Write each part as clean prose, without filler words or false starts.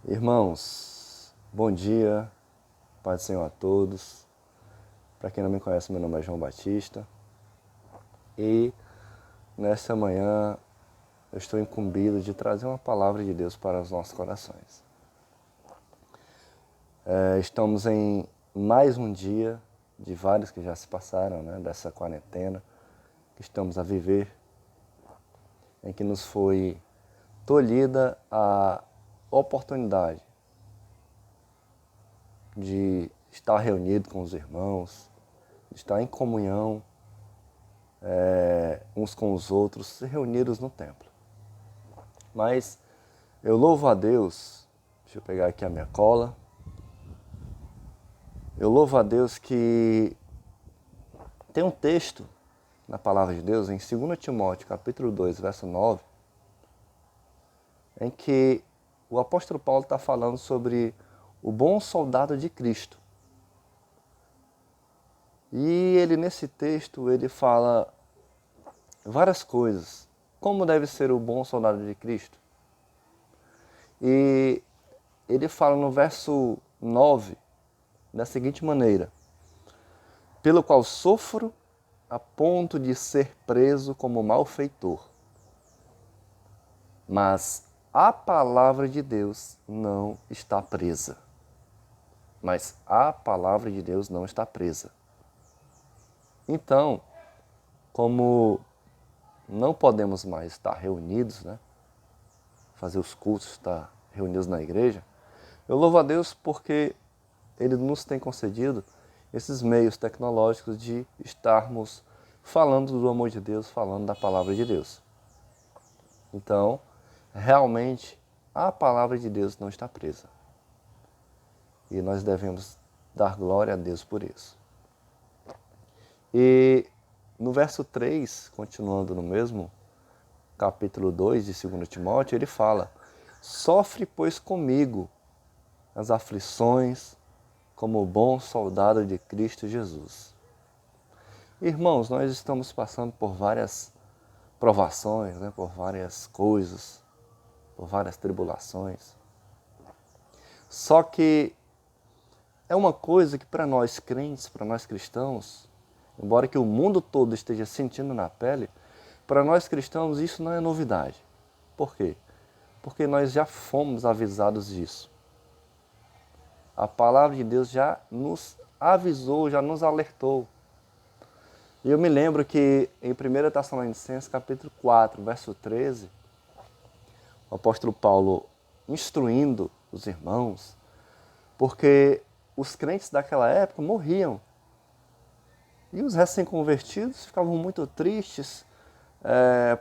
Irmãos, bom dia, paz do Senhor a todos. Para quem não me conhece, meu nome é João Batista e nesta manhã eu estou incumbido de trazer uma palavra de Deus para os nossos corações. Estamos em mais um dia de vários que já se passaram, dessa quarentena que estamos a viver, em que nos foi tolhida a oportunidade de estar reunido com os irmãos, de estar em comunhão uns com os outros, reunidos no templo. Mas eu louvo a Deus, deixa eu pegar aqui a minha cola, eu louvo a Deus que tem um texto na palavra de Deus, em 2 Timóteo capítulo 2, verso 9, em que o apóstolo Paulo está falando sobre o bom soldado de Cristo. E ele, nesse texto, ele fala várias coisas. Como deve ser o bom soldado de Cristo? E ele fala no verso 9, da seguinte maneira: pelo qual sofro a ponto de ser preso como malfeitor. Mas a palavra de Deus não está presa. Mas a palavra de Deus não está presa. Então, como não podemos mais estar reunidos, fazer os cultos, estar reunidos na igreja, eu louvo a Deus porque Ele nos tem concedido esses meios tecnológicos de estarmos falando do amor de Deus, falando da palavra de Deus. Então, realmente, a palavra de Deus não está presa. E nós devemos dar glória a Deus por isso. E no verso 3, continuando no mesmo capítulo 2 de 2 Timóteo, ele fala: sofre, pois, comigo as aflições como bom soldado de Cristo Jesus. Irmãos, nós estamos passando por várias provações, por várias coisas, por várias tribulações. Só que é uma coisa que para nós crentes, para nós cristãos, embora que o mundo todo esteja sentindo na pele, para nós cristãos isso não é novidade. Por quê? Porque nós já fomos avisados disso. A palavra de Deus já nos avisou, já nos alertou. E eu me lembro que em 1 Tessalonicenses capítulo 4, verso 13, o apóstolo Paulo instruindo os irmãos, porque os crentes daquela época morriam. E os recém-convertidos ficavam muito tristes,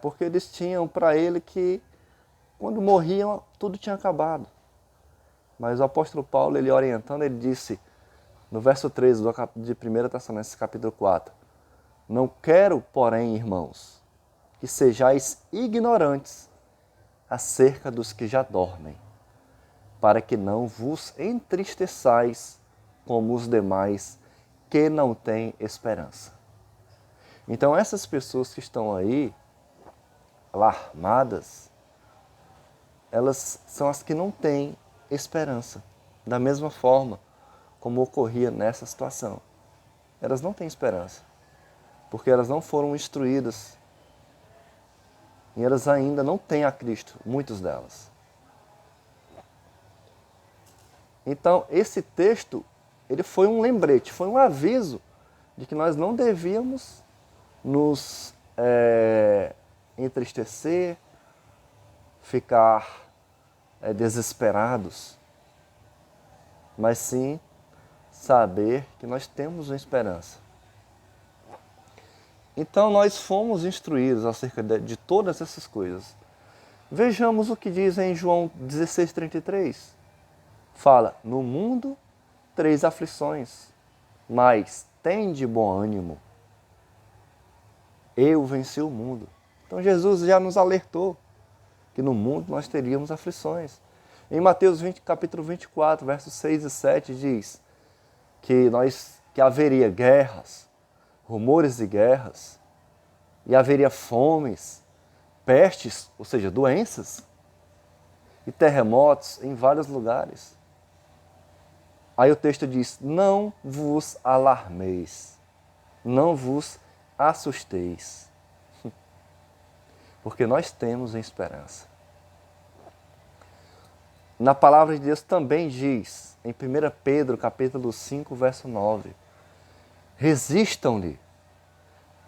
porque eles tinham para ele que quando morriam tudo tinha acabado. Mas o apóstolo Paulo, ele orientando, ele disse, no verso 13 de 1 Tessalonicenses capítulo 4, não quero, porém, irmãos, que sejais ignorantes acerca dos que já dormem, para que não vos entristeçais como os demais que não têm esperança. Então essas pessoas que estão aí, alarmadas, elas são as que não têm esperança. Da mesma forma como ocorria nessa situação. Elas não têm esperança, porque elas não foram instruídas e elas ainda não têm a Cristo, muitos delas. Então, esse texto, ele foi um lembrete, foi um aviso de que nós não devíamos nos entristecer, ficar desesperados, mas sim saber que nós temos uma esperança. Então nós fomos instruídos acerca de todas essas coisas. Vejamos o que diz em João 16,33. Fala, no mundo 3 aflições, mas tende bom ânimo. Eu venci o mundo. Então Jesus já nos alertou que no mundo nós teríamos aflições. Em Mateus capítulo 24, versos 6 e 7 diz que haveria guerras, rumores de guerras, e haveria fomes, pestes, ou seja, doenças. e terremotos em vários lugares. Aí o texto diz: não vos alarmeis, não vos assusteis, porque nós temos esperança. Na palavra de Deus também diz, em 1 Pedro capítulo 5, verso 9, resistam-lhe,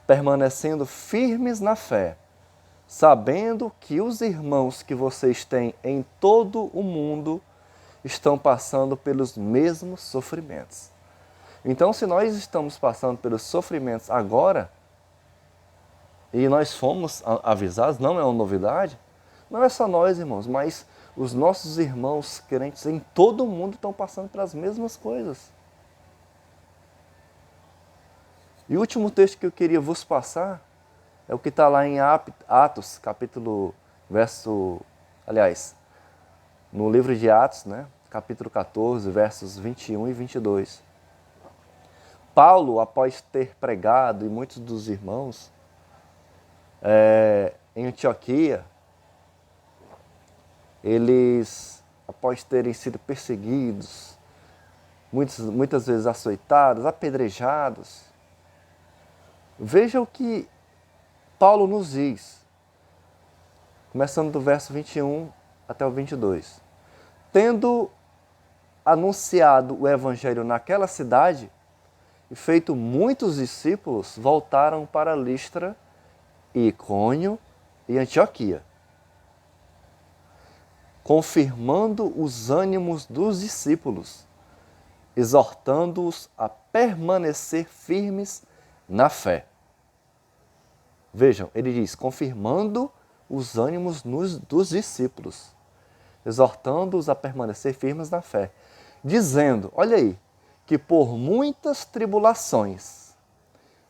permanecendo firmes na fé, sabendo que os irmãos que vocês têm em todo o mundo estão passando pelos mesmos sofrimentos. Então, se nós estamos passando pelos sofrimentos agora, e nós fomos avisados, não é uma novidade, não é só nós, irmãos, mas os nossos irmãos crentes em todo o mundo estão passando pelas mesmas coisas. E o último texto que eu queria vos passar é o que está lá em Atos, capítulo, no livro de Atos, né? Capítulo 14, versos 21 e 22. Paulo, após ter pregado, e muitos dos irmãos, em Antioquia, eles, após terem sido perseguidos, muitas vezes açoitados, apedrejados, veja o que Paulo nos diz, começando do verso 21 até o 22. Tendo anunciado o evangelho naquela cidade e feito muitos discípulos, voltaram para Listra, Icônio e Antioquia, confirmando os ânimos dos discípulos, exortando-os a permanecer firmes na fé. Vejam, ele diz, confirmando os ânimos dos discípulos, exortando-os a permanecer firmes na fé, dizendo, olha aí, que por muitas tribulações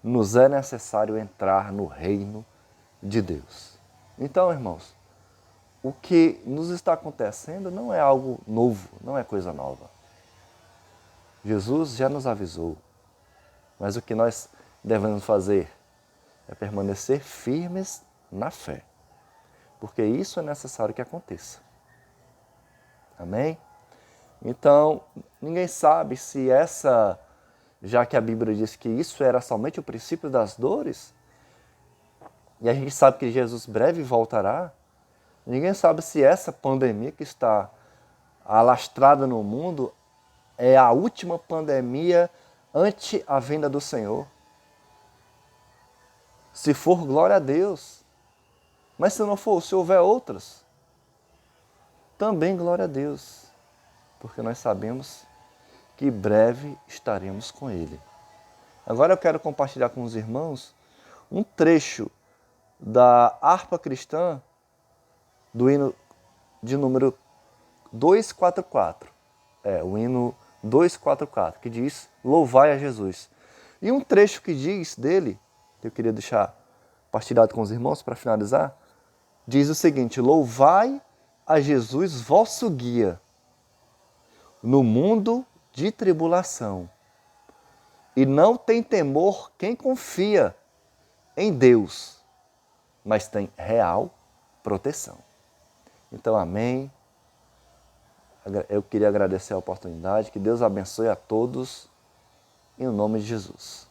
nos é necessário entrar no reino de Deus. Então, irmãos, o que nos está acontecendo não é algo novo, não é coisa nova. Jesus já nos avisou, mas o que nós devemos fazer é permanecer firmes na fé, porque isso é necessário que aconteça. Amém? Então, ninguém sabe se já que a Bíblia diz que isso era somente o princípio das dores, e a gente sabe que Jesus breve voltará, ninguém sabe se essa pandemia que está alastrada no mundo é a última pandemia ante a vinda do Senhor. Se for, glória a Deus. Mas se não for, se houver outras, também glória a Deus. Porque nós sabemos que breve estaremos com Ele. Agora eu quero compartilhar com os irmãos um trecho da harpa cristã do hino de número 244. O hino 244, que diz Louvai a Jesus. E um trecho que diz dele, que eu queria deixar partilhado com os irmãos para finalizar, diz o seguinte: louvai a Jesus, vosso guia, no mundo de tribulação. E não tem temor quem confia em Deus, mas tem real proteção. Então, amém. Eu queria agradecer a oportunidade. Que Deus abençoe a todos, em nome de Jesus.